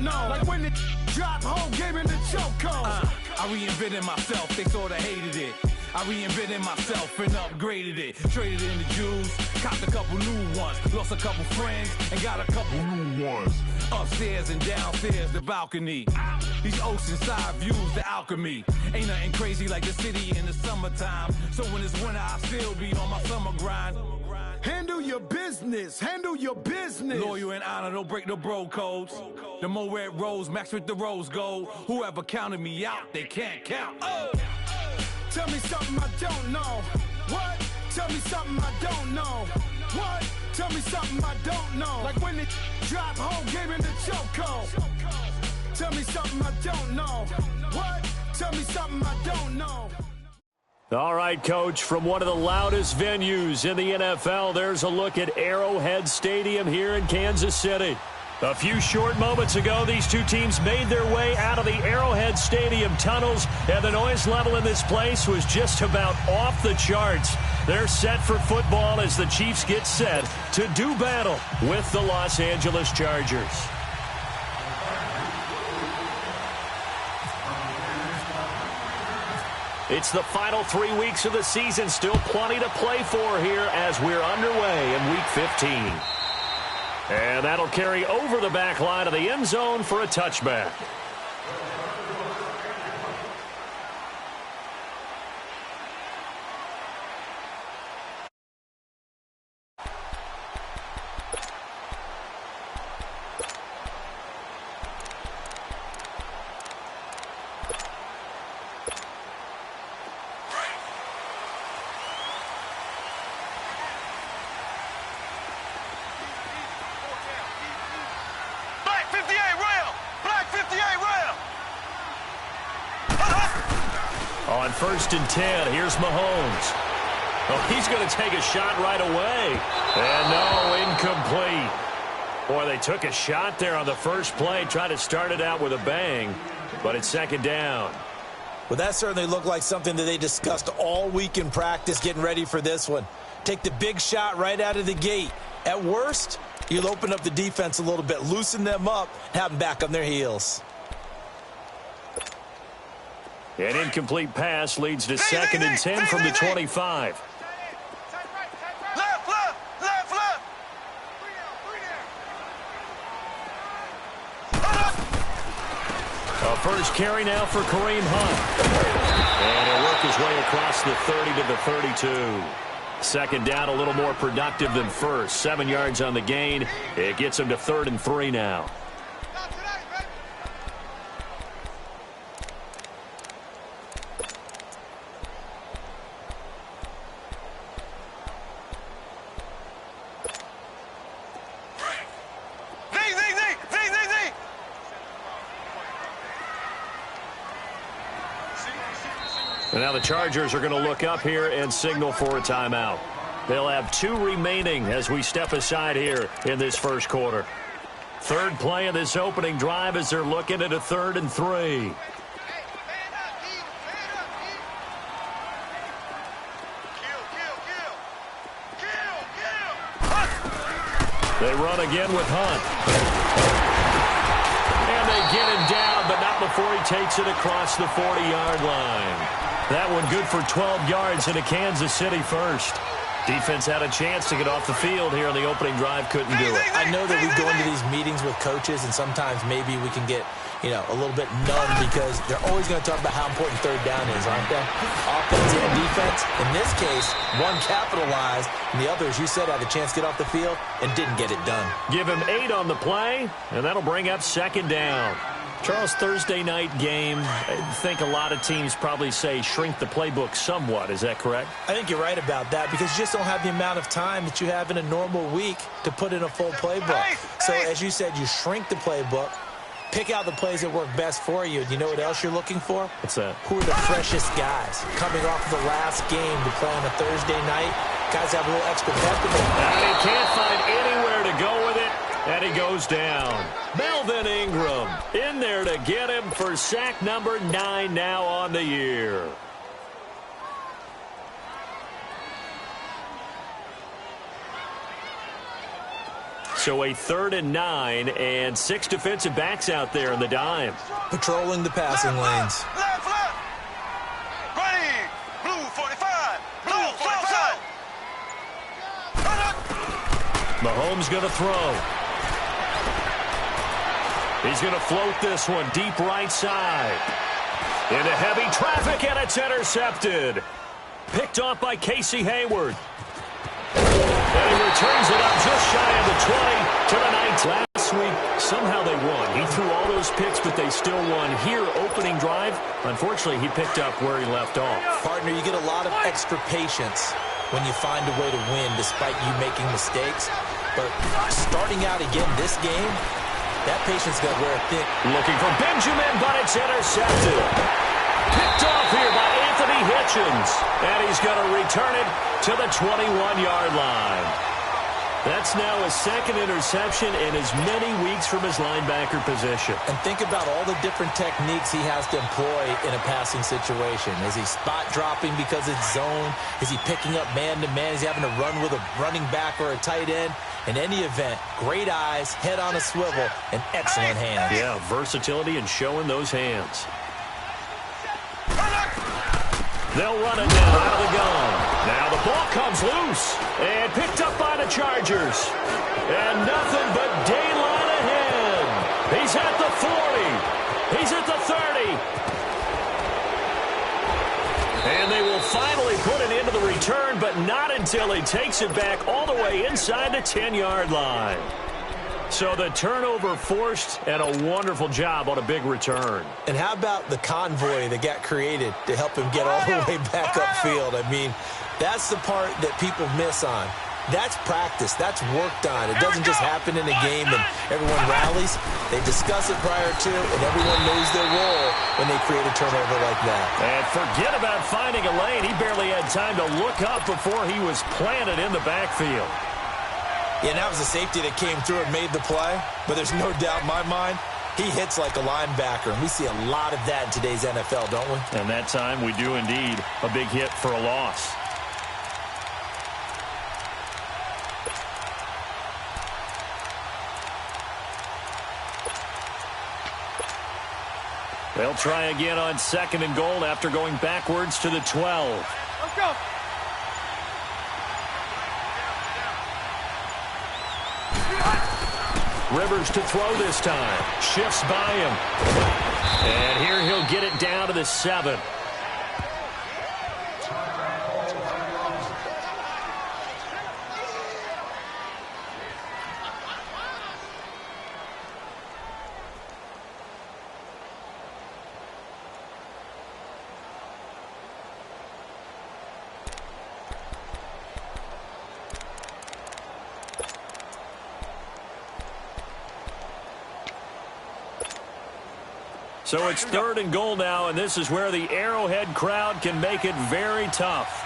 know. Like when it drop, whole game in the chokehold. I reinvented myself, they sorta hated it. I reinvented myself and upgraded it. Traded in the Jews, copped a couple new ones. Lost a couple friends and got a couple new ones. Upstairs and downstairs, the balcony. These oceanside views, the alchemy. Ain't nothing crazy like the city in the summertime. So when it's winter, I still be on my summer grind. Handle your business, handle your business. Loyal and honor, don't break the bro codes. The more red rose, max with the rose gold. Whoever counted me out, they can't count. Oh! Tell me something I don't know. What? Tell me something I don't know. What? Tell me something I don't know. Like when it drop, whole game in the chokehold. Tell me something I don't know. What? Tell me something I don't know. All right, Coach, from one of the loudest venues in the NFL, there's a look at Arrowhead Stadium here in Kansas City. A few short moments ago, these two teams made their way out of the Arrowhead Stadium tunnels, and the noise level in this place was just about off the charts. They're set for football as the Chiefs get set to do battle with the Los Angeles Chargers. It's the final 3 weeks of the season. Still plenty to play for here as we're underway in Week 15. And that'll carry over the back line of the end zone for a touchback. On 1st and 10, here's Mahomes. Oh, he's going to take a shot right away. And no, incomplete. Boy, they took a shot there on the first play, tried to start it out with a bang, but it's 2nd down. Well, that certainly looked like something that they discussed all week in practice getting ready for this one. Take the big shot right out of the gate. At worst, you'll open up the defense a little bit, loosen them up, have them back on their heels. An incomplete pass leads to 2nd and 10 from the 25. Left. A first carry now for Kareem Hunt. And he'll work his way across the 30 to the 32. 2nd down, a little more productive than first. 7 yards on the gain. It gets him to 3rd and 3 now. And now the Chargers are going to look up here and signal for a timeout. They'll have 2 remaining as we step aside here in this first quarter. 3rd play of this opening drive as they're looking at a 3rd and 3. They run again with Hunt. And they get him down, but not before he takes it across the 40-yard line. That one good for 12 yards into Kansas City first. Defense had a chance to get off the field here in the opening drive, couldn't do it. I know that we go into these meetings with coaches, and sometimes maybe we can get, a little bit numb because they're always going to talk about how important 3rd down is, aren't they? Offense and defense. In this case, one capitalized, and the other, as you said, had a chance to get off the field and didn't get it done. Give him 8 on the play, and that'll bring up 2nd down. Charles, Thursday night game, I think a lot of teams probably say shrink the playbook somewhat. Is that correct? I think you're right about that because you just don't have the amount of time that you have in a normal week to put in a full playbook. So, as you said, you shrink the playbook, pick out the plays that work best for you. You know what else you're looking for? What's that? Who are the freshest guys coming off the last game to play on a Thursday night? Guys have a little extra pep in them. And he can't find anywhere to go with it. And he goes down. Melvin Ingram in there to get him for sack number 9 now on the year. So a 3rd and 9 and 6 defensive backs out there in the dime. Patrolling the passing lanes. Left. Ready. Blue 45. Blue 45. Mahomes going to throw. He's going to float this one deep right side. Into heavy traffic, and it's intercepted. Picked off by Casey Hayward. And he returns it up just shy of the 20 to the 19. Last week, somehow they won. He threw all those picks, but they still won. Here, opening drive, unfortunately, he picked up where he left off. Partner, you get a lot of extra patience when you find a way to win despite you making mistakes. But starting out again this game, that patience got wear thin. Looking for Benjamin, but it's intercepted. Picked off here by Anthony Hitchens. And he's going to return it to the 21-yard line. That's now his 2nd interception in as many weeks from his linebacker position. And think about all the different techniques he has to employ in a passing situation. Is he spot dropping because it's zone? Is he picking up man-to-man? Is he having to run with a running back or a tight end? In any event, great eyes, head on a swivel, and excellent hands. Yeah, versatility and showing those hands. They'll run it now out of the gun. Now the ball comes loose and picked up by the Chargers. And nothing but daylight ahead. He's at the 40. He's at the 30. And they will finally put it into the return, but not until he takes it back all the way inside the 10-yard line. So the turnover forced, and a wonderful job on a big return. And how about the convoy that got created to help him get all the way back upfield? I mean, that's the part that people miss on. That's practice. That's worked on. It doesn't just happen in a game and everyone rallies. They discuss it prior to, and everyone knows their role when they create a turnover like that. And forget about finding a lane. He barely had time to look up before he was planted in the backfield. Yeah, and that was a safety that came through and made the play. But there's no doubt in my mind, he hits like a linebacker. And we see a lot of that in today's NFL, don't we? And that time we do indeed. A big hit for a loss. They'll try again on 2nd and goal after going backwards to the 12. Let's go. Rivers to throw this time. Shifts by him. And here he'll get it down to the 7. So it's 3rd and goal now, and this is where the Arrowhead crowd can make it very tough.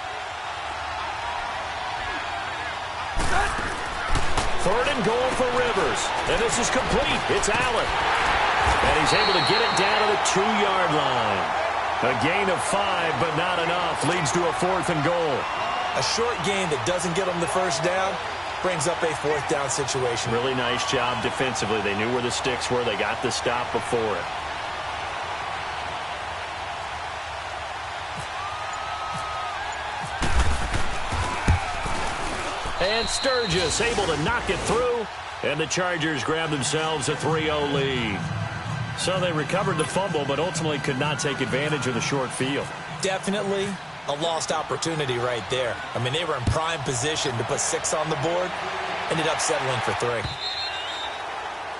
3rd and goal for Rivers. And this is complete. It's Allen. And he's able to get it down to the 2-yard line. A gain of 5, but not enough. Leads to a 4th and goal. A short gain that doesn't get them the first down brings up a 4th down situation. Really nice job defensively. They knew where the sticks were. They got the stop before it. And Sturgis able to knock it through, and the Chargers grab themselves a 3-0 lead. So they recovered the fumble, but ultimately could not take advantage of the short field. Definitely a lost opportunity right there. I mean, they were in prime position to put 6 on the board, ended up settling for 3.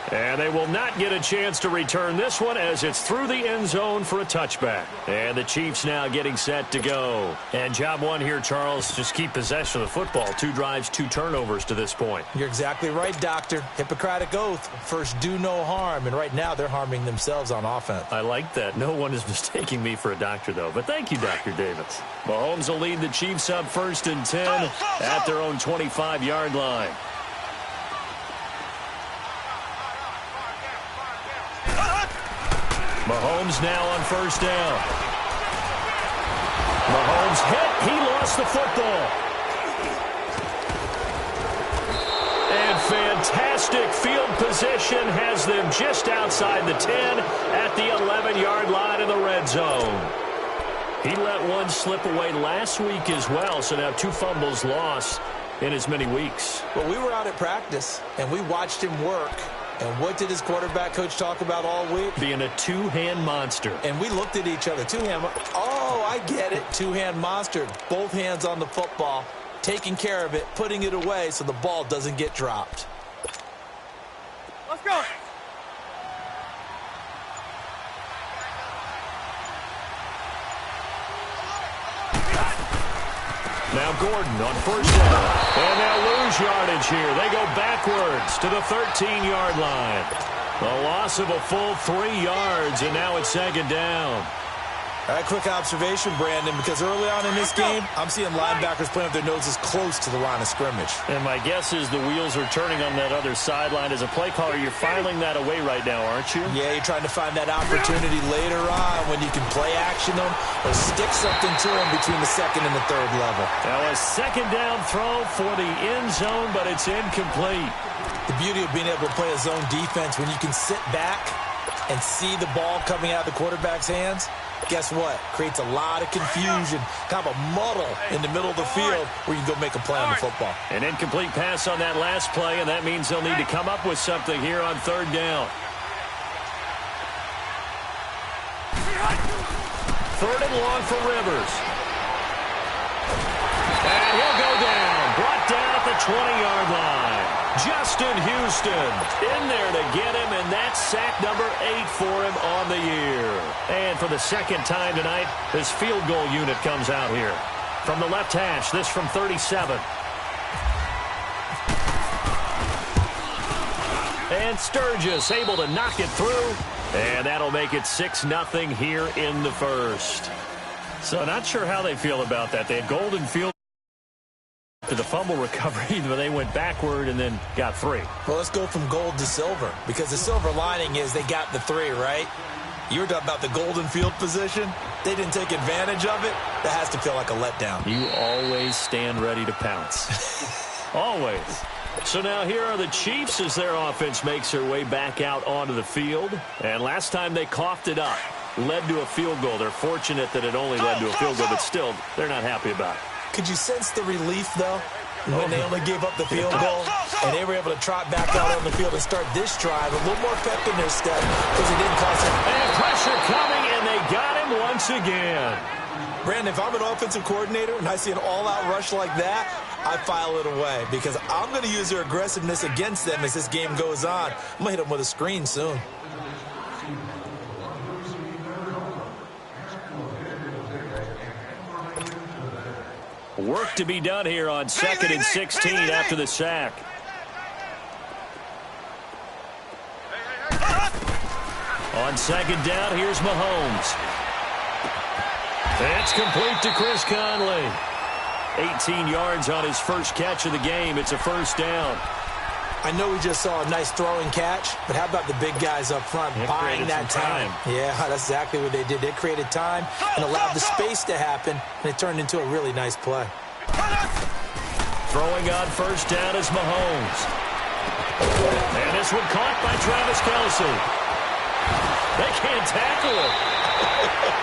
And they will not get a chance to return this one as it's through the end zone for a touchback. And the Chiefs now getting set to go. And job one here, Charles, just keep possession of the football. 2 drives, 2 turnovers to this point. You're exactly right, Doctor. Hippocratic oath. First, do no harm. And right now, they're harming themselves on offense. I like that. No one is mistaking me for a doctor, though. But thank you, Dr. Davis. Mahomes will lead the Chiefs up 1st and 10 at their own 25-yard line. Mahomes now on 1st down. Mahomes hit. He lost the football. And Fantastic field position has them just outside the 10 at the 11-yard line in the red zone. He let one slip away last week as well, so now 2 fumbles lost in as many weeks. Well, we were out at practice, and we watched him work. And what did his quarterback coach talk about all week? Being a two-hand monster. And we looked at each other. Two-hand. Oh, I get it. Two-hand monster. Both hands on the football, taking care of it, putting it away so the ball doesn't get dropped. Let's go. Now Gordon on first down. And they'll lose yardage here. They go backwards to the 13-yard line. A loss of a full 3 yards, and now it's second down. All right, quick observation, Brandon, because early on in this game, I'm seeing linebackers playing with their noses close to the line of scrimmage. And my guess is the wheels are turning on that other sideline. As a play caller, you're filing that away right now, aren't you? Yeah, you're trying to find that opportunity later on when you can play action them or stick something to them between the second and the third level. Now a second down throw for the end zone, but it's incomplete. The beauty of being able to play a zone defense when you can sit back and see the ball coming out of the quarterback's hands, guess what? Creates a lot of confusion, kind of a muddle in the middle of the field where you can go make a play on the football. An incomplete pass on that last play, and that means they'll need to come up with something here on third down. Third and long for Rivers. And he'll go down. Brought down at the 20-yard line. Justin Houston in there to get him, and that's sack number 8 for him on the year. And for the second time tonight, his field goal unit comes out here. From the left hash, this from 37. And Sturgis able to knock it through, and that'll make it 6-0 here in the first. So not sure how they feel about that. They had golden field to the fumble recovery, but they went backward and then got 3. Well, let's go from gold to silver, because the silver lining is they got the 3, right? You were talking about the golden field position. They didn't take advantage of it. That has to feel like a letdown. You always stand ready to pounce. Always. So now here are the Chiefs as their offense makes their way back out onto the field. And last time they coughed it up, led to a field goal. They're fortunate that it only led to a field goal, but still, they're not happy about it. Could you sense the relief, though, when they only gave up the field goal and they were able to trot back out on the field and start this drive a little more pep in their step because it didn't cost them. And pressure coming, and they got him once again. Brandon, if I'm an offensive coordinator and I see an all-out rush like that, I file it away because I'm going to use their aggressiveness against them as this game goes on. I'm going to hit them with a screen soon. Work to be done here on 2nd and 16 after the sack. On second down, here's Mahomes. It's complete to Chris Conley. 18 yards on his first catch of the game. It's a first down. I know we just saw a nice throwing catch, but how about the big guys up front buying that time? Yeah, that's exactly what they did. They created time and allowed the space to happen, and it turned into a really nice play. Throwing on first down is Mahomes. And this one caught by Travis Kelce. They can't tackle him.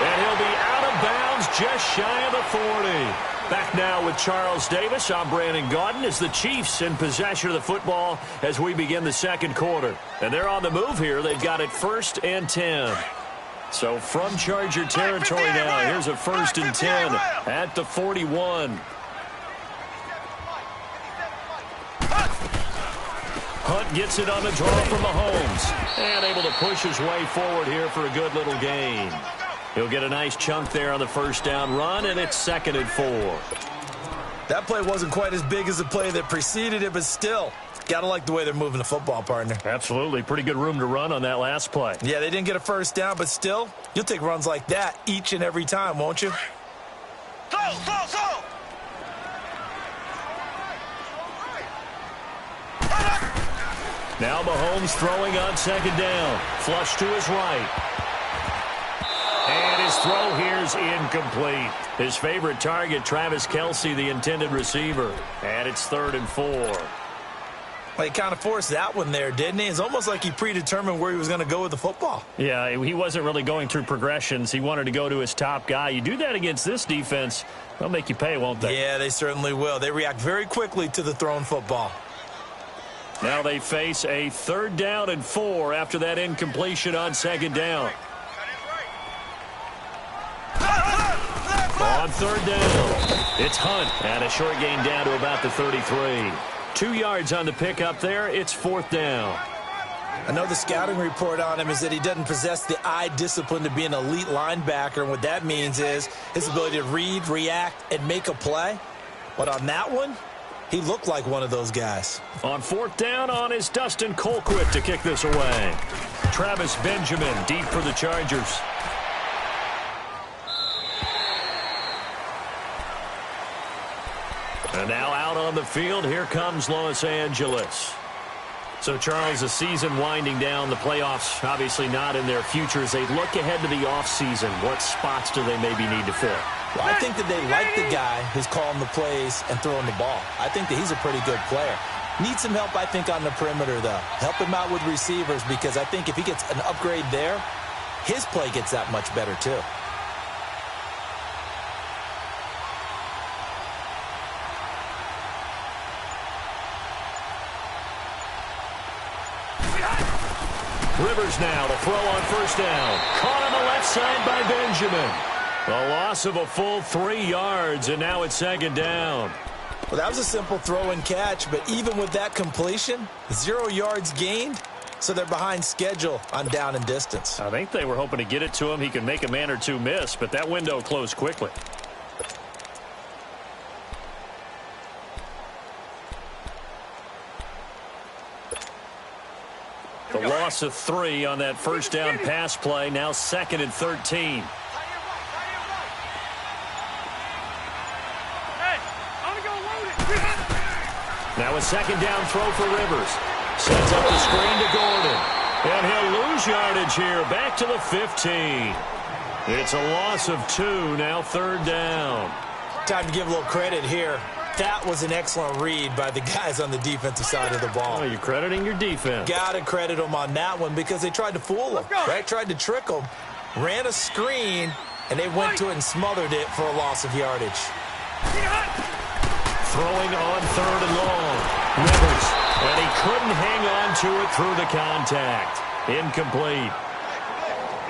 And he'll be out of bounds just shy of the 40. Back now with Charles Davis. I'm Brandon Gaudin as the Chiefs in possession of the football as we begin the second quarter. And they're on the move here. They've got it 1st and 10. So from Charger territory now, here's a 1st and 10 at the 41. Hunt gets it on the draw from Mahomes. And able to push his way forward here for a good little gain. He'll get a nice chunk there on the first down run, and it's 2nd and 4. That play wasn't quite as big as the play that preceded it, but still, gotta like the way they're moving the football, partner. Absolutely. Pretty good room to run on that last play. Yeah, they didn't get a first down, but still, you'll take runs like that each and every time, won't you? Now Mahomes throwing on second down. Flush to his right. And his throw here is incomplete. His favorite target, Travis Kelce, the intended receiver. And it's 3rd and 4. Well, he kind of forced that one there, didn't he? It's almost like he predetermined where he was going to go with the football. Yeah, he wasn't really going through progressions. He wanted to go to his top guy. You do that against this defense, they'll make you pay, won't they? Yeah, they certainly will. They react very quickly to the thrown football. Now they face a 3rd down and 4 after that incompletion on 2nd down. On 3rd down, it's Hunt, and a short gain down to about the 33. 2 yards on the pickup there. It's 4th down. I know the scouting report on him is that he doesn't possess the eye discipline to be an elite linebacker, and what that means is his ability to read, react, and make a play. But on that one, he looked like one of those guys. On 4th down on is Dustin Colquitt to kick this away. Travis Benjamin deep for the Chargers. And now out on the field, here comes Los Angeles. So, Charles, the season winding down, the playoffs obviously not in their future. As they look ahead to the offseason, what spots do they maybe need to fill? Well, I think that they like the guy who's calling the plays and throwing the ball. I think that he's a pretty good player. Needs some help, I think, on the perimeter, though. Help him out with receivers, because I think if he gets an upgrade there, his play gets that much better, too. Rivers now to throw on 1st down. Caught on the left side by Benjamin. A loss of a full 3 yards, and now it's 2nd down. Well, that was a simple throw and catch, but even with that completion, 0 yards gained, so they're behind schedule on down and distance. I think they were hoping to get it to him. He could make a man or two miss, but that window closed quickly. The loss of 3 on that 1st down pass play. Now 2nd and 13. Now a 2nd down throw for Rivers. Sets up the screen to Gordon. And he'll lose yardage here. Back to the 15. It's a loss of 2. Now 3rd down. Time to give a little credit here. That was an excellent read by the guys on the defensive side of the ball. Oh, you're crediting your defense. Got to credit them on that one because they tried to fool him, right? Tried to trick him. Ran a screen, and they went to it and smothered it for a loss of yardage. Throwing on 3rd and long. Rivers. And he couldn't hang on to it through the contact. Incomplete.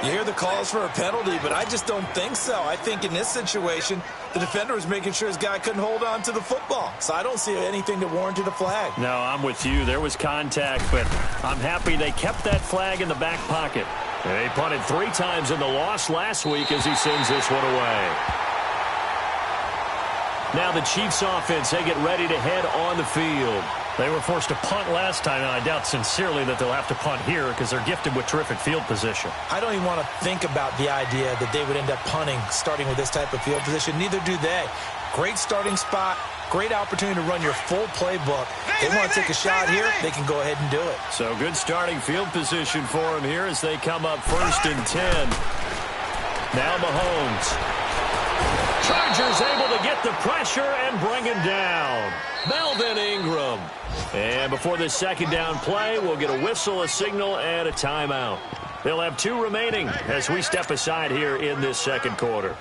You hear the calls for a penalty, but I just don't think so. I think in this situation, the defender was making sure his guy couldn't hold on to the football. So I don't see anything that warranted a flag. No, I'm with you. There was contact, but I'm happy they kept that flag in the back pocket. They punted 3 times in the loss last week as he sends this one away. Now the Chiefs offense, they get ready to head on the field. They were forced to punt last time, and I doubt sincerely that they'll have to punt here because they're gifted with terrific field position. I don't even want to think about the idea that they would end up punting starting with this type of field position. Neither do they. Great starting spot, great opportunity to run your full playbook. They want to take a shot here, they can go ahead and do it. So good starting field position for them here as they come up 1st and 10. Now Mahomes. Chargers able to get the pressure and bring him down. Melvin Ingram. And before this 2nd down play, we'll get a whistle, a signal, and a timeout. They'll have 2 remaining as we step aside here in this 2nd quarter.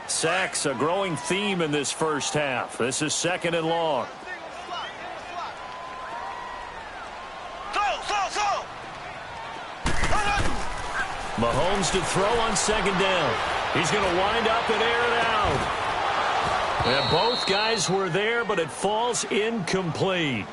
Sacks, a growing theme in this 1st half. This is 2nd and long. Mahomes to throw on 2nd down. He's going to wind up and air it out. And both guys were there, but it falls incomplete.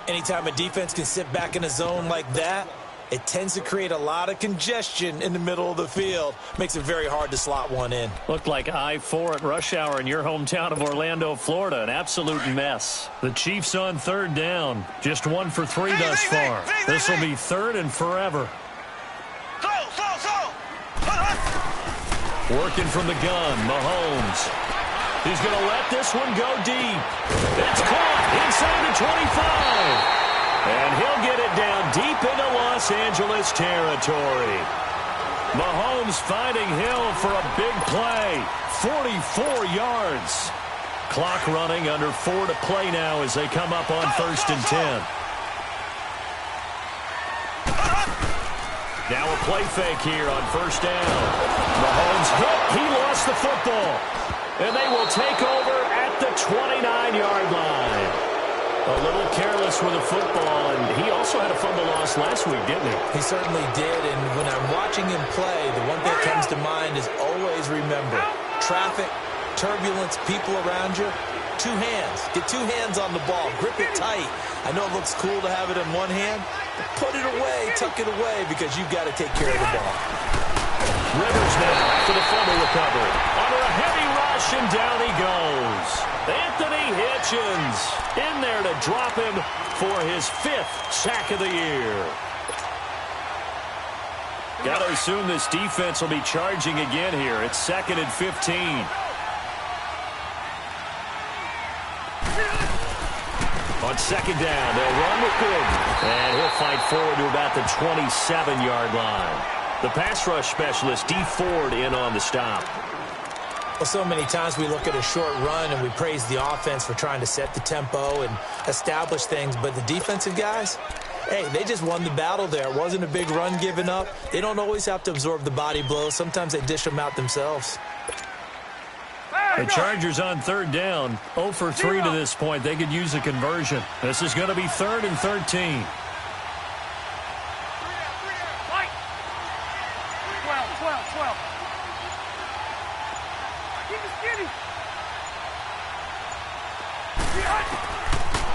Anytime a defense can sit back in a zone like that, it tends to create a lot of congestion in the middle of the field. Makes it very hard to slot one in. Looked like I-4 at rush hour in your hometown of Orlando, Florida. An absolute mess. The Chiefs on 3rd down. Just 1 for 3 thus far. This will be 3rd and forever. Working from the gun, Mahomes. He's going to let this one go deep. It's caught inside the 25. And he'll get it down deep into Los Angeles territory. Mahomes finding Hill for a big play. 44 yards. Clock running, under 4 to play now as they come up on 1st and 10. Now a play fake here on 1st down. Mahomes hit. He lost the football. And they will take over at the 29-yard line. A little careless with the football, and he also had a fumble loss last week, didn't he? He certainly did, and when I'm watching him play, the one thing that comes to mind is always remember, traffic, turbulence, people around you, 2 hands. Get 2 hands on the ball. Grip it tight. I know it looks cool to have it in one hand, but put it away, tuck it away, because you've got to take care of the ball. Rivers now after the fumble recovery. Under a heavy rush, and down he goes. Anthony Hitchens in there to drop him for his 5th sack of the year. Got to assume this defense will be charging again here. It's 2nd and 15. On 2nd down, they'll run with Gordon. And he'll fight forward to about the 27-yard line. The pass rush specialist, D. Ford, in on the stop. Well, so many times we look at a short run and we praise the offense for trying to set the tempo and establish things. But the defensive guys, hey, they just won the battle there. It wasn't a big run given up. They don't always have to absorb the body blows. Sometimes they dish them out themselves. The Chargers on 3rd down, 0 for 3 to this point. They could use a conversion. This is going to be 3rd and 13.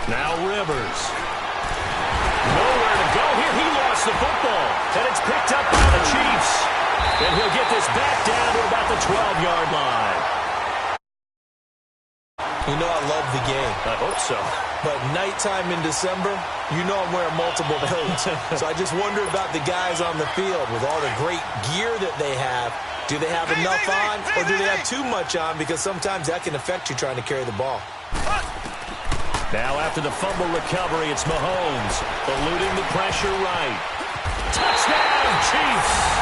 Now Rivers. Nowhere to go here. He lost the football. And it's picked up by the Chiefs. And he'll get this back down to about the 12-yard line. You know I love the game. I hope so. But nighttime in December, you know I'm wearing multiple coats. So I just wonder about the guys on the field with all the great gear that they have. Do they have enough on, or do they have too much on? Because sometimes that can affect you trying to carry the ball. Now after the fumble recovery, it's Mahomes eluding the pressure right. Touchdown, Chiefs!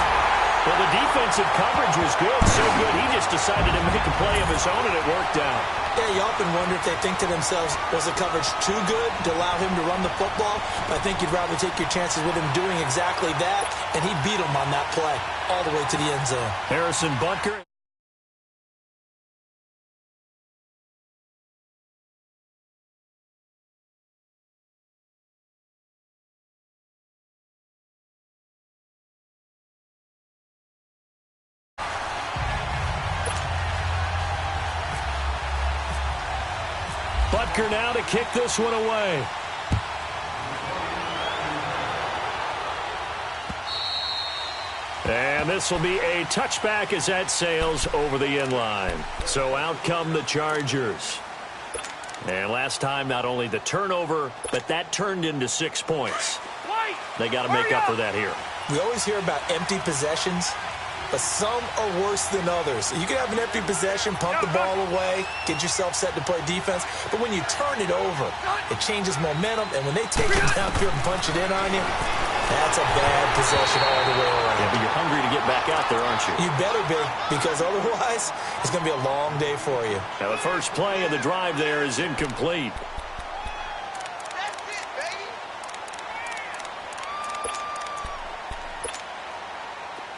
Well, the defensive coverage was good, so good he just decided to make a play of his own, and it worked out. Yeah, you often wonder if they think to themselves, was the coverage too good to allow him to run the football? I think you'd rather take your chances with him doing exactly that, and he beat him on that play all the way to the end zone. Harrison Butker. Butker now to kick this one away. And this will be a touchback as that sails over the end line. So out come the Chargers. And last time, not only the turnover, but that turned into 6 points. They got to make up for that here. We always hear about empty possessions, but some are worse than others. You can have an empty possession, pump the ball away, get yourself set to play defense, but when you turn it over, it changes momentum, and when they take it down here and punch it in on you, that's a bad possession all the way around. Yeah, but you're hungry to get back out there, aren't you? You better be, because otherwise, it's going to be a long day for you. Now, the first play of the drive there is incomplete.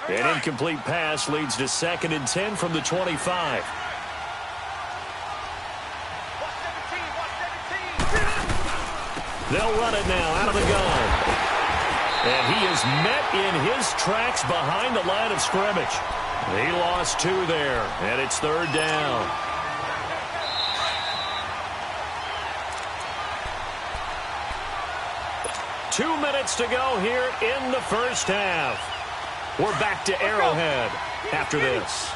An incomplete pass leads to 2nd and 10 from the 25. They'll run it now out of the gun. And he is met in his tracks behind the line of scrimmage. He lost 2 there, and it's 3rd down. Two minutes to go here in the first half. We're back to Arrowhead after this.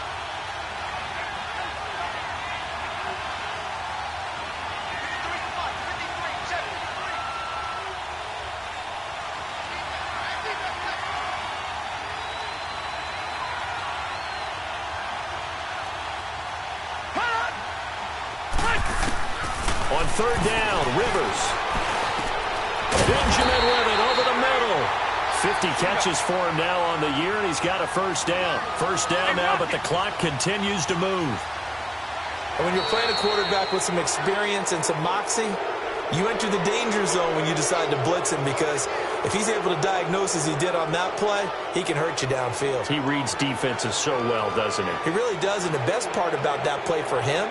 On 3rd down, Rivers. Benjamin with it over the middle. 50 catches for him now on the year, and he's got a first down. First down now, but the clock continues to move. And when you're playing a quarterback with some experience and some moxie, you enter the danger zone when you decide to blitz him, because if he's able to diagnose as he did on that play, he can hurt you downfield. He reads defenses so well, doesn't he? He really does, and the best part about that play for him,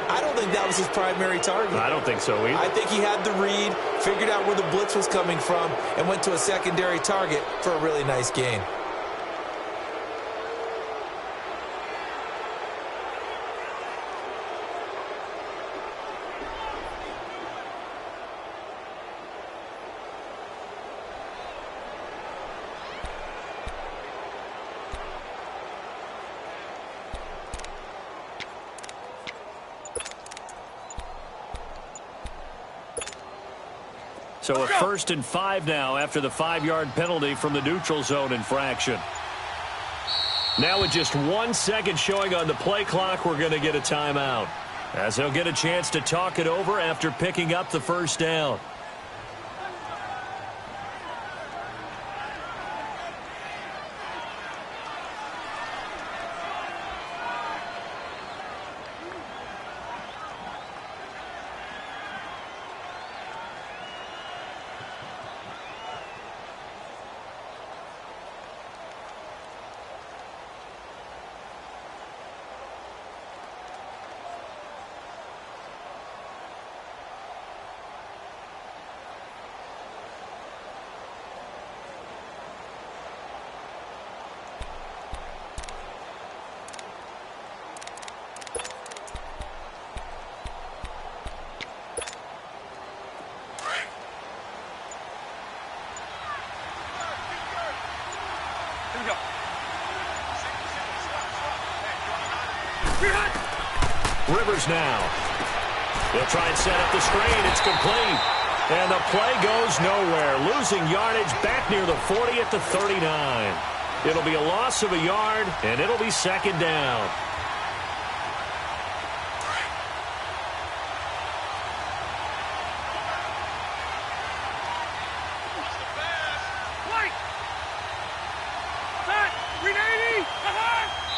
I don't think that was his primary target. I don't think so either. I think he had the read, figured out where the blitz was coming from, and went to a secondary target for a really nice gain. So a 1st and 5 now after the 5-yard penalty from the neutral zone infraction. Now with just 1 second showing on the play clock, we're going to get a timeout, as they'll get a chance to talk it over after picking up the first down. Rivers now. He'll try and set up the screen. It's complete. And the play goes nowhere. Losing yardage back near the 40 at the 39. It'll be a loss of a yard, and it'll be 2nd down.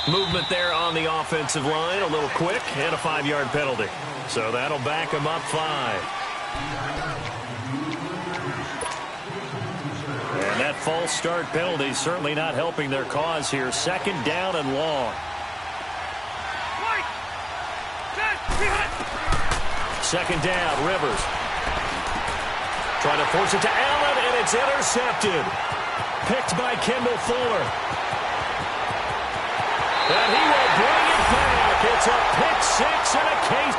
Movement there on the offensive line, a little quick, and a 5-yard penalty. So that'll back him up 5. And that false start penalty certainly not helping their cause here. 2nd down and long. 2nd down, Rivers. Trying to force it to Allen, and it's intercepted. Picked by Kendall Fuller. And he will bring it back. It's a pick 6 and a case.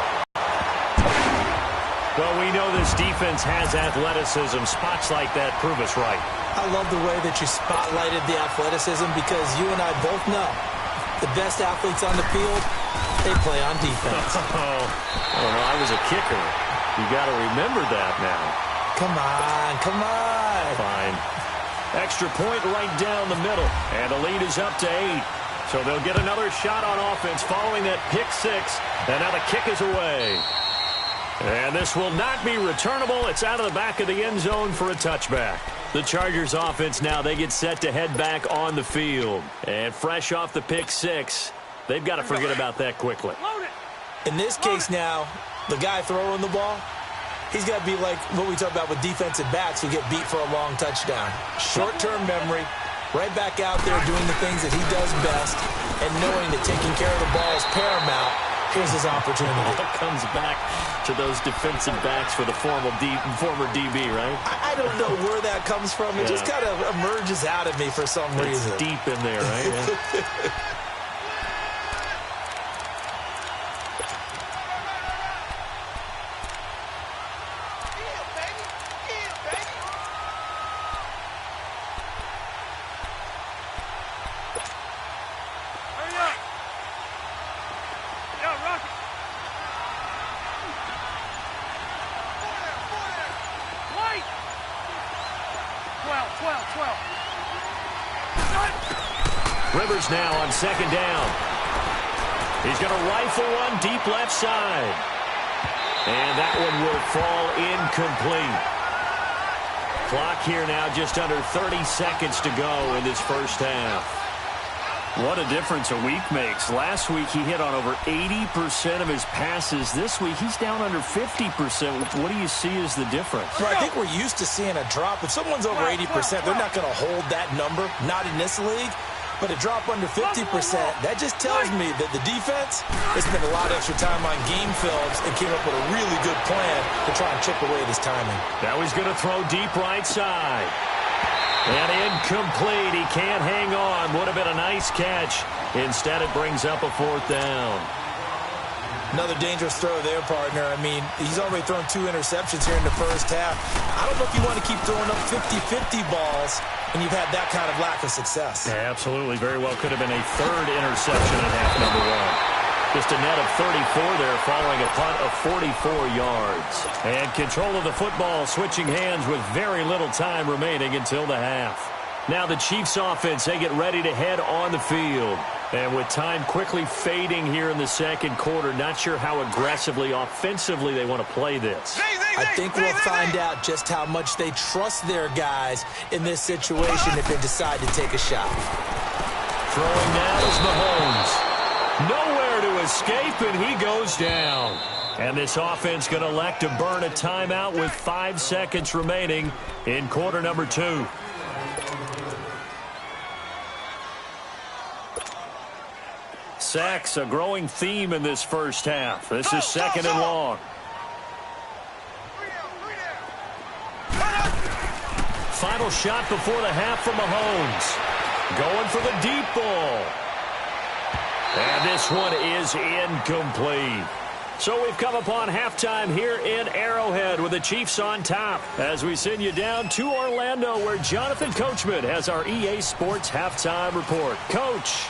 Well, we know this defense has athleticism. Spots like that prove us right. I love the way that you spotlighted the athleticism, because you and I both know the best athletes on the field, they play on defense. Oh, I was a kicker. You got to remember that now. Come on, come on. Fine. Extra point right down the middle. And the lead is up to 8. So they'll get another shot on offense following that pick 6. And now the kick is away. And this will not be returnable. It's out of the back of the end zone for a touchback. The Chargers offense now, they get set to head back on the field. And fresh off the pick 6, they've got to forget about that quickly. In this case now, the guy throwing the ball, he's got to be like what we talk about with defensive backs who get beat for a long touchdown. Short-term memory. Right back out there doing the things that he does best, and knowing that taking care of the ball is paramount. Here's his opportunity. It comes back to those defensive backs for the former DB, right? I don't know where that comes from. It just kind of emerges out of me for some reason. It's deep in there, right? Yeah. Rivers now on 2nd down. He's going to rifle one deep left side. And that one will fall incomplete. Clock here now just under 30 seconds to go in this first half. What a difference a week makes. Last week he hit on over 80% of his passes. This week he's down under 50%. What do you see as the difference? Well, I think we're used to seeing a drop. If someone's over 80%, they're not going to hold that number, not in this league. But a drop under 50%, that just tells me that the defense has spent a lot of extra time on game films and came up with a really good plan to try and chip away at his timing. Now he's going to throw deep right side. And incomplete. He can't hang on. Would have been a nice catch. Instead, it brings up a 4th down. Another dangerous throw there, partner. I mean, he's already thrown 2 interceptions here in the first half. I don't know if you want to keep throwing up 50-50 balls and you've had that kind of lack of success. Yeah, absolutely. Very well could have been a 3rd interception in half number 1. Just a net of 34 there following a punt of 44 yards. And control of the football switching hands with very little time remaining until the half. Now the Chiefs offense, they get ready to head on the field. And with time quickly fading here in the second quarter, not sure how aggressively, offensively they want to play this. I think we'll find out just how much they trust their guys in this situation if they decide to take a shot. Throwing now is Mahomes. Nowhere to escape, and he goes down. And this offense going to elect to burn a timeout with 5 seconds remaining in quarter number 2. Sacks, a growing theme in this first half. This is 2nd and long. Final shot before the half from Mahomes. Going for the deep ball. And this one is incomplete. So we've come upon halftime here in Arrowhead with the Chiefs on top as we send you down to Orlando where Jonathan Coachman has our EA Sports halftime report. Coach,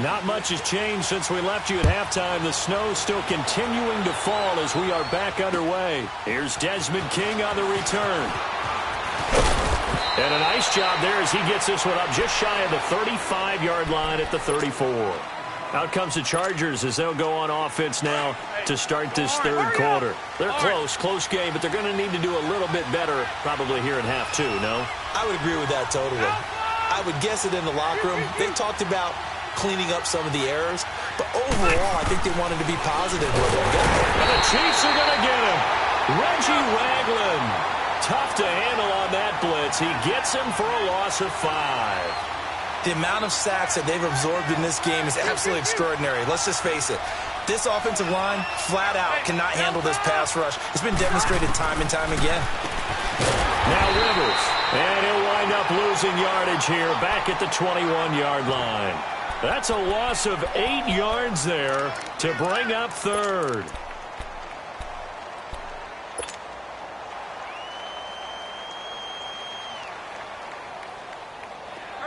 not much has changed since we left you at halftime. The snow still continuing to fall as we are back underway. Here's Desmond King on the return. And a nice job there as he gets this one up just shy of the 35-yard line at the 34. Out comes the Chargers as they'll go on offense now to start this third quarter. They're close game, but they're going to need to do a little bit better probably here in half 2, no? I would agree with that totally. I would guess it in the locker room. They talked about cleaning up some of the errors, but overall, I think they wanted to be positive with it. And the Chiefs are going to get him. Reggie Ragland. Tough to handle on that blitz. He gets him for a loss of 5. The amount of sacks that they've absorbed in this game is absolutely extraordinary. Let's just face it. This offensive line, flat out, cannot handle this pass rush. It's been demonstrated time and time again. Now Rivers. And he'll wind up losing yardage here back at the 21-yard line. That's a loss of 8 yards there to bring up 3rd.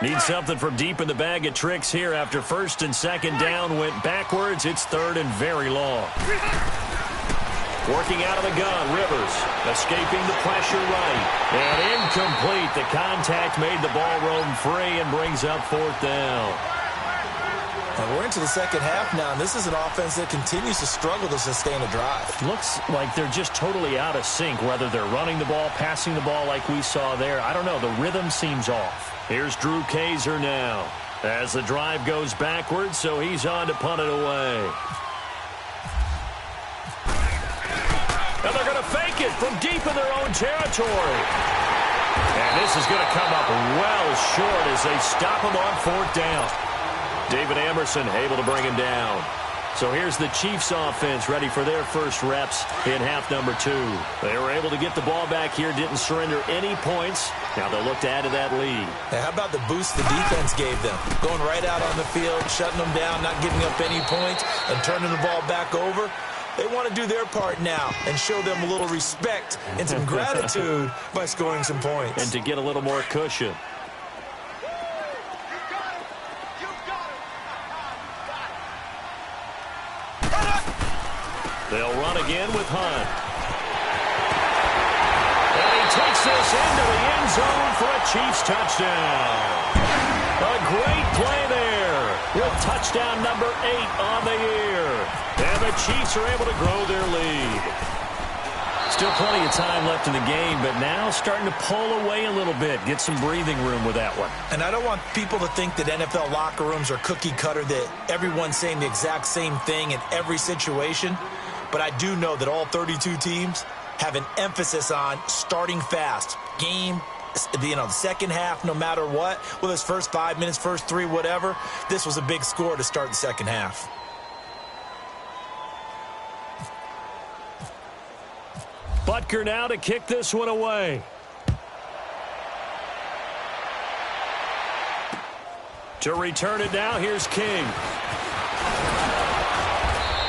Need something from deep in the bag of tricks here after 1st and 2nd down went backwards. It's 3rd and very long. Working out of the gun, Rivers escaping the pressure right. And incomplete. The contact made the ball roam free and brings up 4th down. And we're into the second half now, and this is an offense that continues to struggle to sustain a drive. Looks like they're just totally out of sync, whether they're running the ball, passing the ball like we saw there. I don't know. The rhythm seems off. Here's Drew Kaiser now as the drive goes backwards, so he's on to punt it away. And they're going to fake it from deep in their own territory. And this is going to come up well short as they stop him on 4th down. David Emerson able to bring him down. So here's the Chiefs offense ready for their first reps in half number 2. They were able to get the ball back here, didn't surrender any points. Now they'll look to add to that lead. Hey, how about the boost the defense gave them? Going right out on the field, shutting them down, not giving up any points, and turning the ball back over. They want to do their part now and show them a little respect and some gratitude by scoring some points. And to get a little more cushion. They'll run again with Hunt. And he takes this into the end zone for a Chiefs touchdown. A great play there with touchdown number 8 on the year. And the Chiefs are able to grow their lead. Still plenty of time left in the game, but now starting to pull away a little bit. Get some breathing room with that one. And I don't want people to think that NFL locker rooms are cookie cutter, that everyone's saying the exact same thing in every situation. But I do know that all 32 teams have an emphasis on starting fast. Game, the second half, no matter what, whether it's first 5 minutes, first 3, whatever, this was a big score to start the second half. Butker now to kick this one away. To return it now, here's King.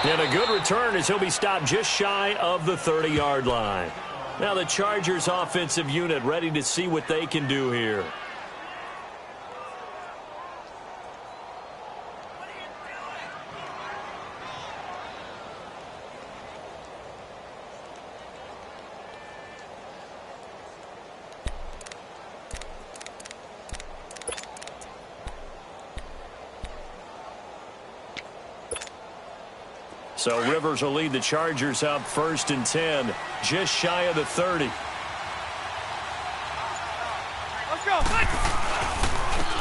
And a good return as he'll be stopped just shy of the 30-yard line. Now the Chargers offensive unit ready to see what they can do here. So Rivers will lead the Chargers up 1st and 10, just shy of the 30. Let's go.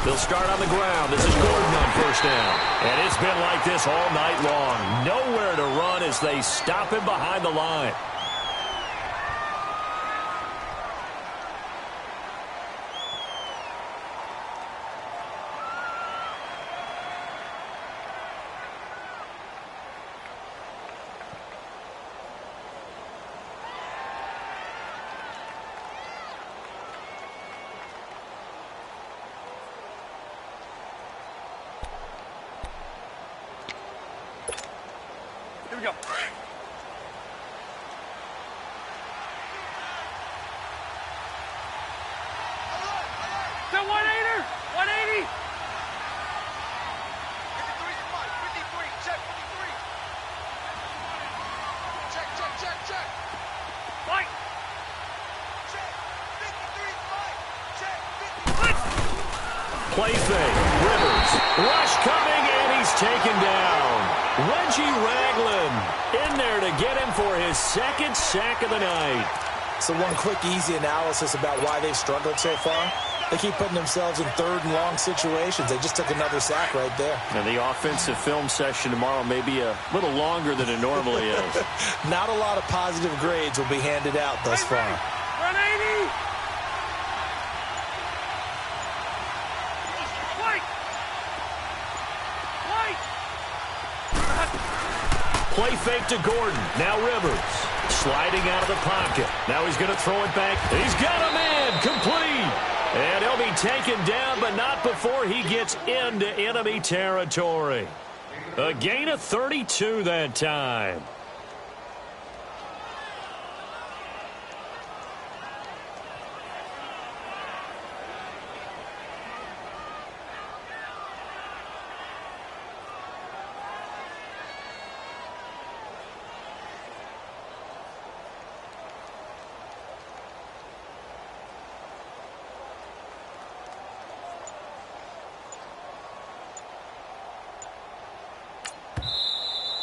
They'll start on the ground. This is Gordon on 1st down. And it's been like this all night long. Nowhere to run as they stop him behind the line. Here we go. The 180! 180! 53, check 53. Check. Fight! Check 53, fight. Check 53. Play fake. Rivers. Rush coming, and he's taken down. Reggie Ragland in there to get him for his 2nd sack of the night. So one quick, easy analysis about why they've struggled so far. They keep putting themselves in 3rd and long situations. They just took another sack right there. And the offensive film session tomorrow may be a little longer than it normally is. Not a lot of positive grades will be handed out thus far. 180! Play fake to Gordon. Now Rivers. Sliding out of the pocket. Now he's going to throw it back. He's got a man. Complete. And he'll be taken down, but not before he gets into enemy territory. A gain of 32 that time.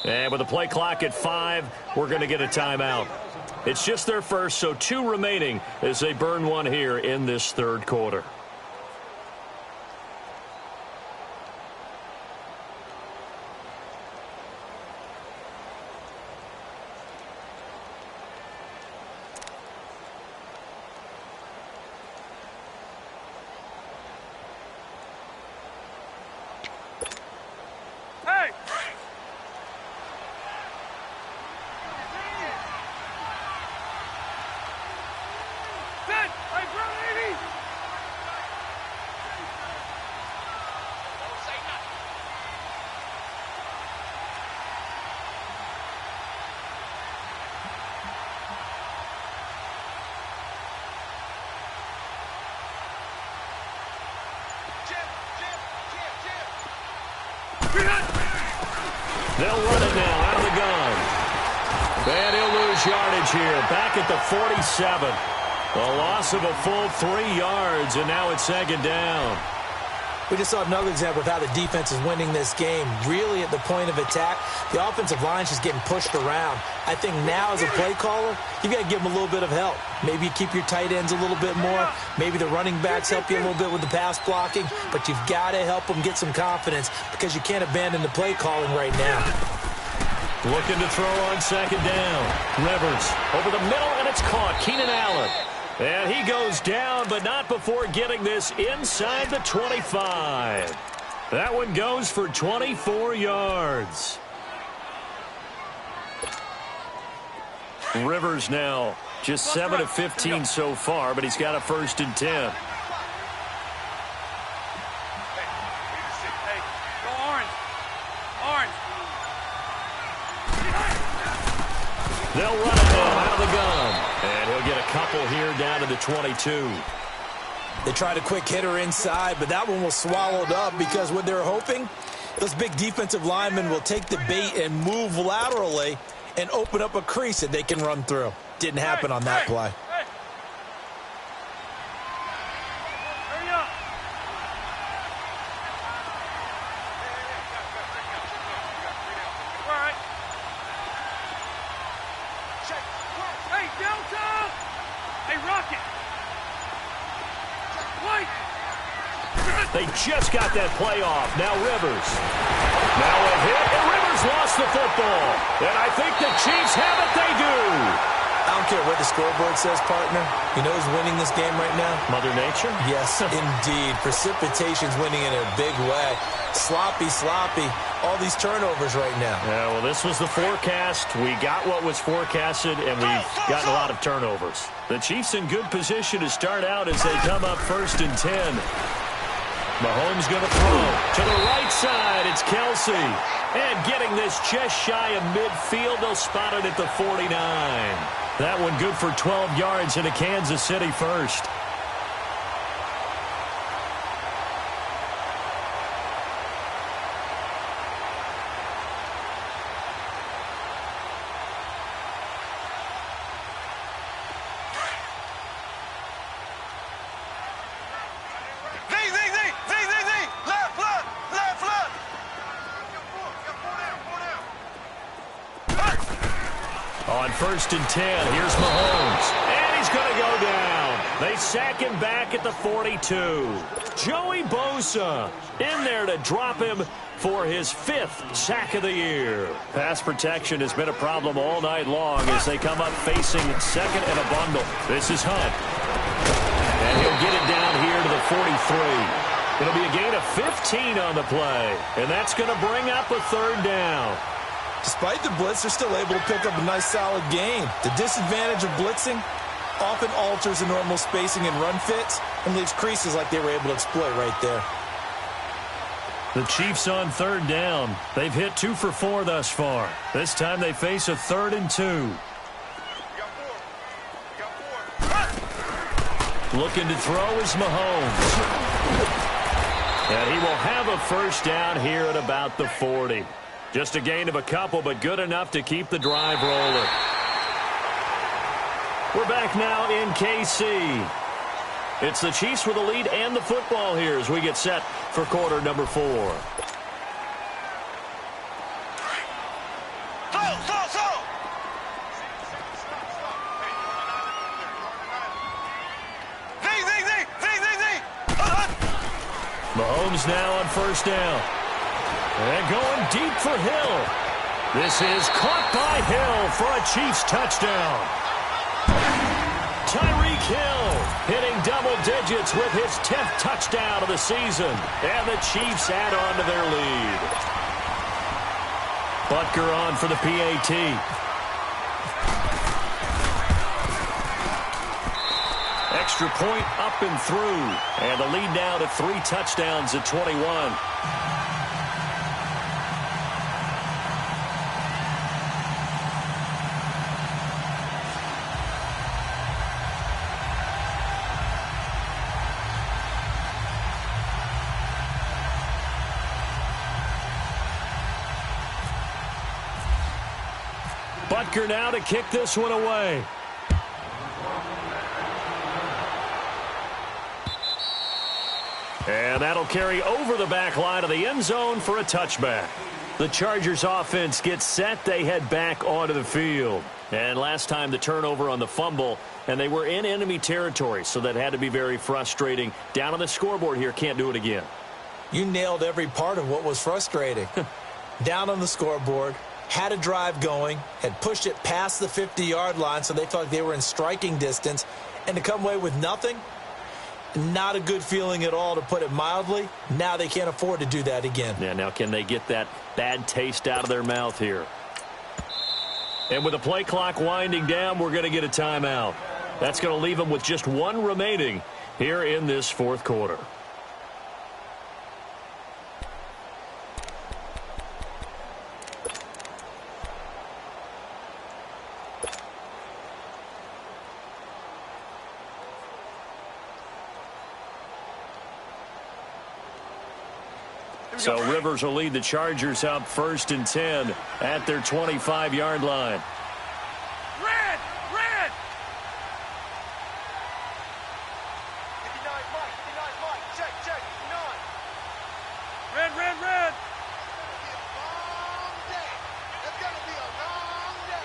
And with the play clock at 5, we're going to get a timeout. It's just their first, so 2 remaining as they burn one here in this 3rd quarter. Hey! Set! Hey, bro, 80! Don't say nothing. They'll run it now out of the gun. And he'll lose yardage here. Back at the 47. A loss of a full 3 yards, and now it's 2nd down. We just saw another example of how the defense is winning this game. Really at the point of attack, the offensive line's just getting pushed around. I think now as a play caller, you've got to give them a little bit of help. Maybe you keep your tight ends a little bit more. Maybe the running backs help you a little bit with the pass blocking. But you've got to help them get some confidence because you can't abandon the play calling right now. Looking to throw on second down. Rivers over the middle, and it's caught. Keenan Allen. And he goes down, but not before getting this inside the 25. That one goes for 24 yards. Rivers now just 7 of 15 so far, but he's got a 1st and 10. Hey, go orange. Orange. They'll run it out of the gun. And he'll get a couple here down to the 22. They tried a quick hitter inside, but that one was swallowed up because what they're hoping, those big defensive linemen will take the bait and move laterally and open up a crease that they can run through. Didn't happen on that play. Hey. Hurry up. All right. Hey, Delta! Hey, Rocket! White! They just got that play off. Now Rivers. Now a hit, and Rivers lost the football. And I think the Chiefs have it. They do. I don't care what the scoreboard says, partner. You know who's winning this game right now? Mother Nature? Yes, indeed. Precipitation's winning in a big way. Sloppy. All these turnovers right now. Yeah, well, this was the forecast. We got what was forecasted, and we've gotten a lot of turnovers. The Chiefs in good position to start out as they come up 1st and 10. Mahomes going to throw to the right side. It's Kelsey. And getting this just shy of midfield. They'll spot it at the 49. That one good for 12 yards into Kansas City first. On 1st and 10, here's Mahomes. And he's going to go down. They sack him back at the 42. Joey Bosa in there to drop him for his 5th sack of the year. Pass protection has been a problem all night long as they come up facing second and a bundle. This is Hunt. And he'll get it down here to the 43. It'll be a gain of 15 on the play. And that's going to bring up a 3rd down. Despite the blitz, they're still able to pick up a nice, solid gain. The disadvantage of blitzing often alters the normal spacing and run fits and leaves creases like they were able to exploit right there. The Chiefs on 3rd down. They've hit 2 for 4 thus far. This time they face a 3rd and 2. Looking to throw is Mahomes. And he will have a 1st down here at about the 40. Just a gain of a couple, but good enough to keep the drive rolling. We're back now in KC. It's the Chiefs with the lead and the football here as we get set for quarter number 4. Mahomes now on 1st down. And going deep for Hill. This is caught by Hill for a Chiefs touchdown. Tyreek Hill hitting double digits with his 10th touchdown of the season. And the Chiefs add on to their lead. Butker on for the PAT. Extra point up and through. And the lead now to 3 touchdowns at 21. Butker now to kick this one away. And that'll carry over the back line of the end zone for a touchback. The Chargers offense gets set. They head back onto the field. And last time the turnover on the fumble, and they were in enemy territory, so that had to be very frustrating. Down on the scoreboard here, can't do it again. You nailed every part of what was frustrating. Down on the scoreboard, had a drive going, had pushed it past the 50-yard line, so they felt like they were in striking distance, and to come away with nothing, not a good feeling at all, to put it mildly. Now they can't afford to do that again. Yeah, now can they get that bad taste out of their mouth here? And with the play clock winding down, we're going to get a timeout. That's going to leave them with just one remaining here in this fourth quarter. So Rivers will lead the Chargers up 1st and 10 at their 25-yard line. Red! Red! 59 Mike, 59 Mike. Check, 59. Red, red, red! It's gonna be a long day.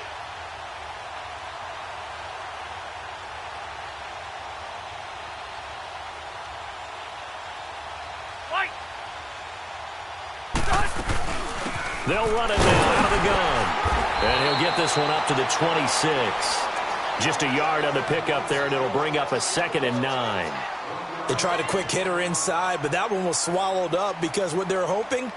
White! They'll run it now out of the gun. And he'll get this one up to the 26. Just a yard on the pickup there, and it'll bring up a 2nd and 9. They tried a quick hitter inside, but that one was swallowed up because what they're hoping,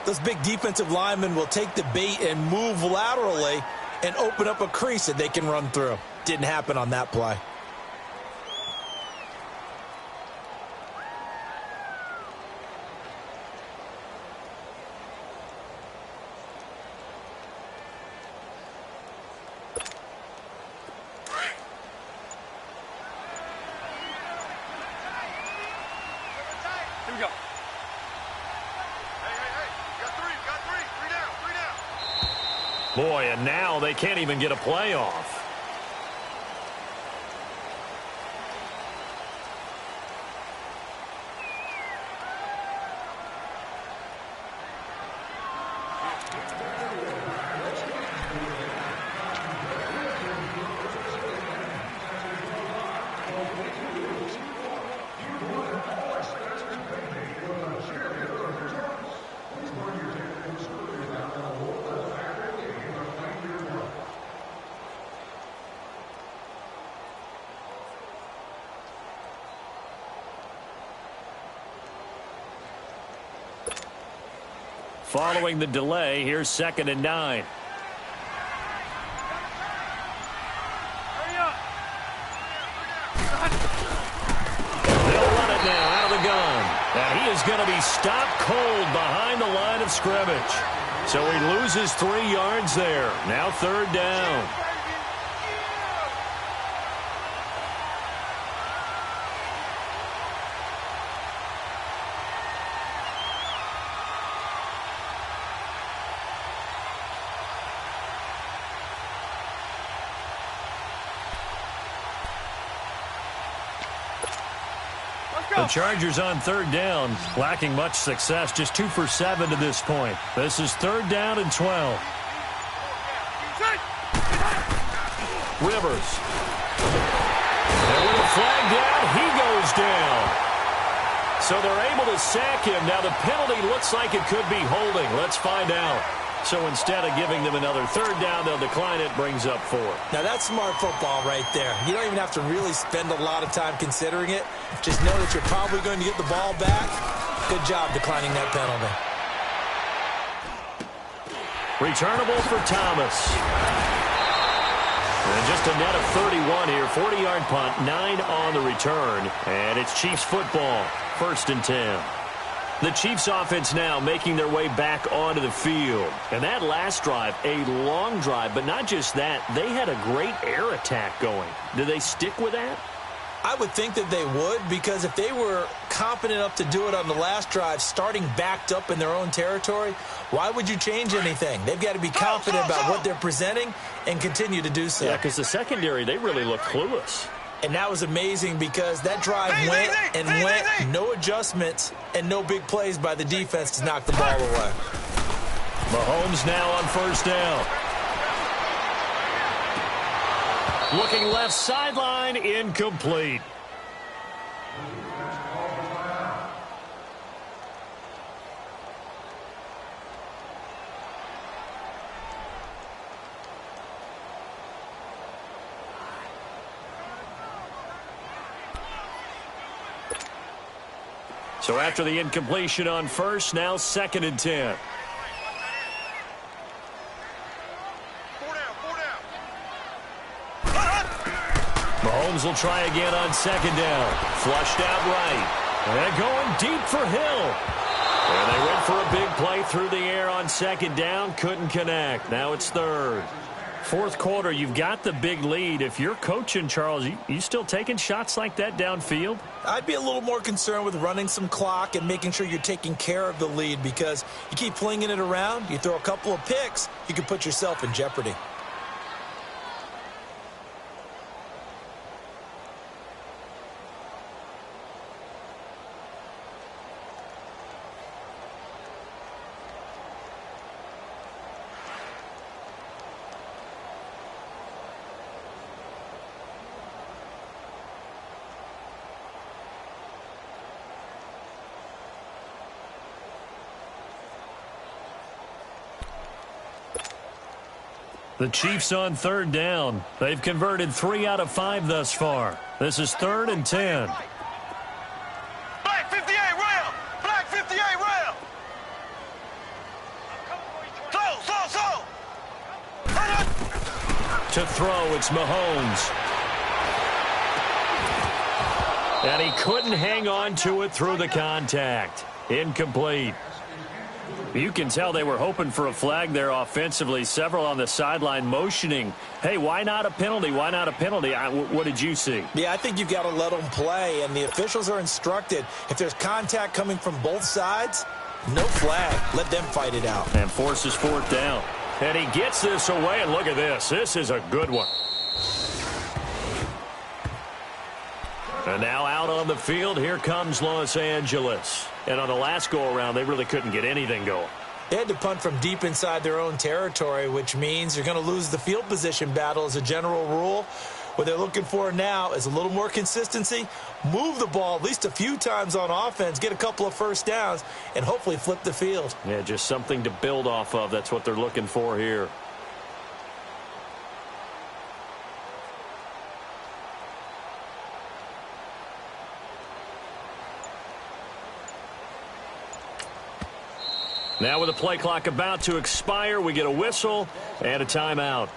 those big defensive linemen will take the bait and move laterally and open up a crease that they can run through. Didn't happen on that play. Here we go. Hey, got three down. Boy, and now they can't even get a play off. Following the delay, here's 2nd and 9. Hurry up! They'll run it now out of the gun. And he is going to be stopped cold behind the line of scrimmage. So he loses 3 yards there. Now 3rd down. The Chargers on 3rd down, lacking much success, just 2 for 7 to this point. This is 3rd down and 12. Rivers. And with a flag down, he goes down. So they're able to sack him. Now the penalty looks like it could be holding. Let's find out. So instead of giving them another 3rd down, they'll decline it, brings up 4. Now that's smart football right there. You don't even have to really spend a lot of time considering it. Just know that you're probably going to get the ball back. Good job declining that penalty. Returnable for Thomas. And just a net of 31 here. 40-yard punt, 9 on the return. And it's Chiefs football, 1st and 10. The Chiefs offense now making their way back onto the field. And that last drive, a long drive, but not just that. They had a great air attack going. Do they stick with that? I would think that they would, because if they were confident enough to do it on the last drive, starting backed up in their own territory, why would you change anything? They've got to be confident about what they're presenting and continue to do so. Yeah, because the secondary, they really look clueless. And that was amazing because that drive went, no adjustments, and no big plays by the defense to knock the ball away. Mahomes now on first down. Looking left sideline, incomplete. So after the incompletion on first, now 2nd and 10. Mahomes will try again on 2nd down. Flushed out right. And going deep for Hill. And they went for a big play through the air on 2nd down. Couldn't connect. Now it's 3rd. 4th quarter, you've got the big lead. If you're coaching, Charles, you still taking shots like that downfield? I'd be a little more concerned with running some clock and making sure you're taking care of the lead, because you keep flinging it around, you throw a couple of picks, you can put yourself in jeopardy. The Chiefs on 3rd down. They've converted 3 out of 5 thus far. This is 3rd and 10. Black 58 rail! Black 58 rail! Slow! To throw, it's Mahomes. And he couldn't hang on to it through the contact. Incomplete. You can tell they were hoping for a flag there offensively. Several on the sideline motioning, hey, why not a penalty? Why not a penalty? What did you see? Yeah, I think you've got to let them play, and the officials are instructed, if there's contact coming from both sides, no flag. Let them fight it out. And forces 4th down. And he gets this away, and look at this. This is a good one. And now out on the field, here comes Los Angeles. And on the last go-around, they really couldn't get anything going. They had to punt from deep inside their own territory, which means you're going to lose the field position battle as a general rule. What they're looking for now is a little more consistency, move the ball at least a few times on offense, get a couple of first downs, and hopefully flip the field. Yeah, just something to build off of. That's what they're looking for here. Now with the play clock about to expire, we get a whistle and a timeout.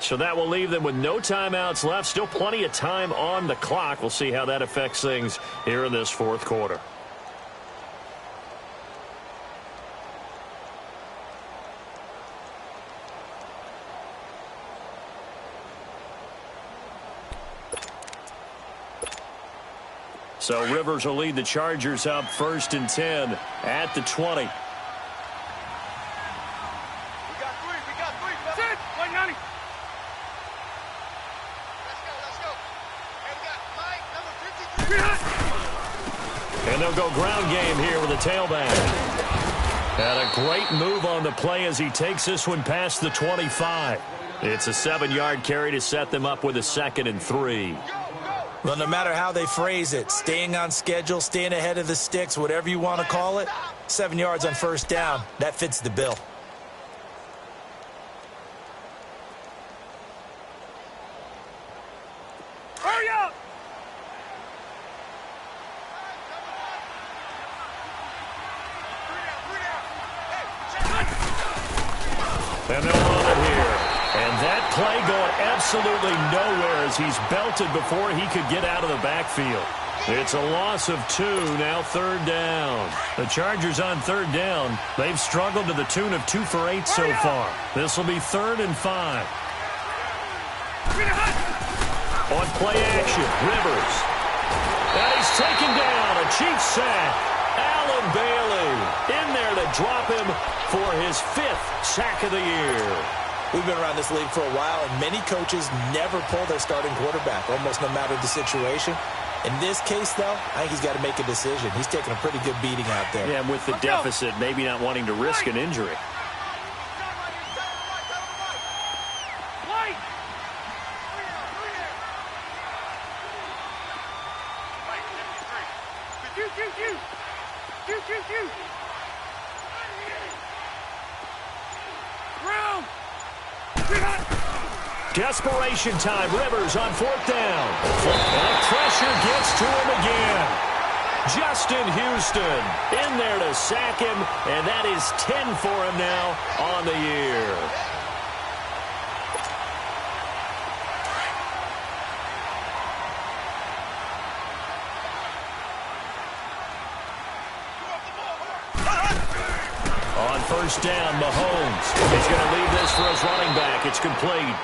So that will leave them with no timeouts left. Still plenty of time on the clock. We'll see how that affects things here in this 4th quarter. So Rivers will lead the Chargers up 1st and 10 at the 20. And they'll go ground game here with a tailback. And a great move on the play as he takes this one past the 25. It's a 7-yard carry to set them up with a 2nd and 3. Well, no matter how they phrase it, staying on schedule, staying ahead of the sticks, whatever you want to call it, 7 yards on first down, that fits the bill. Hurry up! And they'll run it here. And that play going absolutely nowhere as he's belted before he could get out of the backfield. It's a loss of 2, now 3rd down. The Chargers on 3rd down. They've struggled to the tune of 2 for 8 so far. This will be 3rd and 5. On play action, Rivers. And he's taken down, a Chiefs sack. Alan Bailey in there to drop him for his 5th sack of the year. We've been around this league for a while, and many coaches never pull their starting quarterback, almost no matter the situation. In this case, though, I think he's got to make a decision. He's taking a pretty good beating out there. Yeah, and with the deficit, maybe not wanting to risk an injury. Desperation time. Rivers on 4th down. And pressure gets to him again. Justin Houston in there to sack him, and that is 10 for him now on the year. On 1st down, Mahomes is going to leave this for his running back. It's complete.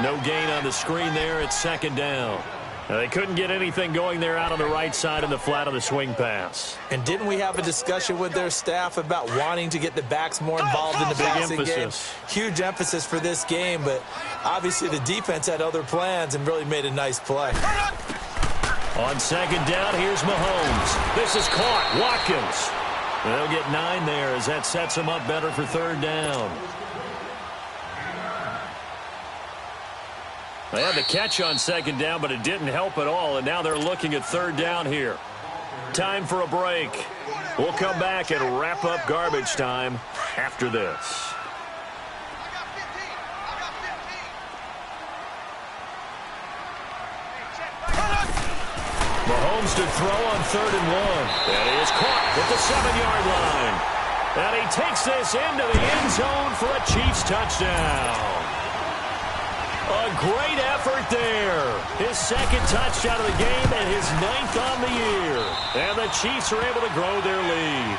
No gain on the screen there. It's 2nd down. They couldn't get anything going there out on the right side in the flat of the swing pass. And didn't we have a discussion with their staff about wanting to get the backs more involved in the passing game? Huge emphasis for this game, but obviously the defense had other plans and really made a nice play. On 2nd down, here's Mahomes. This is caught. Watkins. They'll get 9 there as that sets them up better for 3rd down. They had the catch on 2nd down, but it didn't help at all, and now they're looking at 3rd down here. Time for a break. We'll come back and wrap up garbage time after this. Mahomes to throw on 3rd and 1. And he is caught at the 7-yard line. And he takes this into the end zone for a Chiefs touchdown. A great effort there. His 2nd touchdown of the game and his 9th on the year. And the Chiefs are able to grow their lead.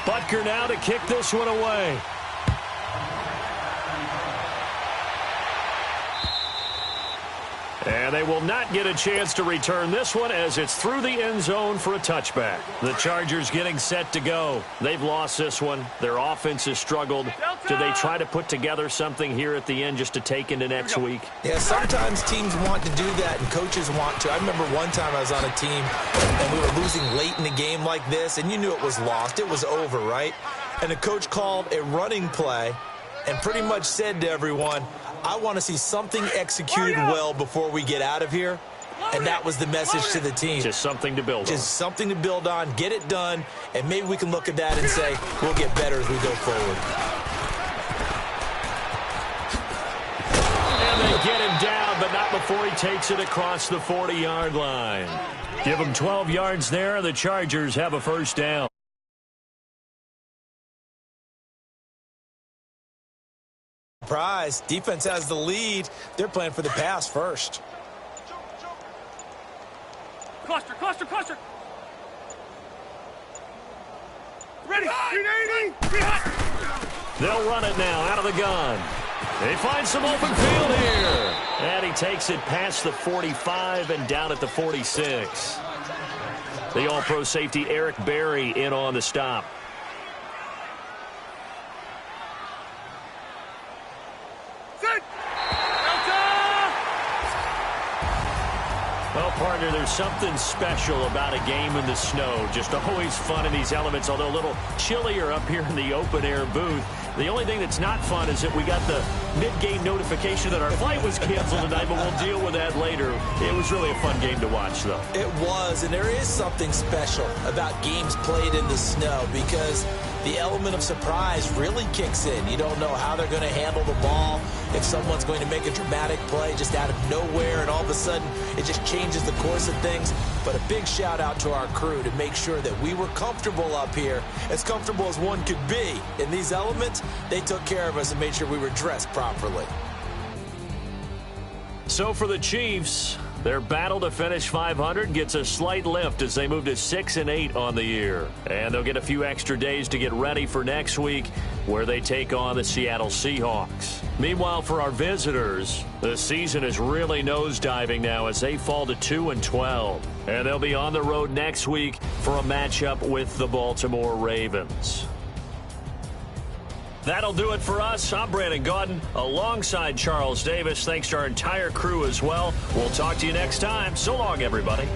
Butker now to kick this one away. And they will not get a chance to return this one as it's through the end zone for a touchback. The Chargers getting set to go. They've lost this one. Their offense has struggled. Do they try to put together something here at the end just to take into next week? Yeah, sometimes teams want to do that and coaches want to. I remember one time I was on a team and we were losing late in the game like this, and you knew it was lost. It was over, right? And the coach called a running play and pretty much said to everyone, I want to see something executed well before we get out of here. And that was the message to the team. Just something to build on. Just something to build on, get it done, and maybe we can look at that and say, we'll get better as we go forward. And they get him down, but not before he takes it across the 40-yard line. Give him 12 yards there, and the Chargers have a 1st down. Surprise. Defense has the lead. They're playing for the pass first. Cluster, cluster, cluster. Ready. 380. They'll run it now out of the gun. They find some open field here. And he takes it past the 45 and down at the 46. The All-Pro safety Eric Berry in on the stop. Well, partner, there's something special about a game in the snow. Just always fun in these elements, although a little chillier up here in the open-air booth. The only thing that's not fun is that we got the mid-game notification that our flight was canceled tonight, but we'll deal with that later. It was really a fun game to watch, though. It was, and there is something special about games played in the snow because the element of surprise really kicks in. You don't know how they're going to handle the ball, if someone's going to make a dramatic play just out of nowhere, and all of a sudden it just changes the course of things. But a big shout out to our crew to make sure that we were comfortable up here, as comfortable as one could be. In these elements, they took care of us and made sure we were dressed properly. So for the Chiefs, their battle to finish 500 gets a slight lift as they move to 6-8 on the year. And they'll get a few extra days to get ready for next week. where they take on the Seattle Seahawks. Meanwhile, for our visitors, the season is really nosediving now as they fall to 2-12. And they'll be on the road next week for a matchup with the Baltimore Ravens. That'll do it for us. I'm Brandon Gaudin alongside Charles Davis. Thanks to our entire crew as well. We'll talk to you next time. So long, everybody.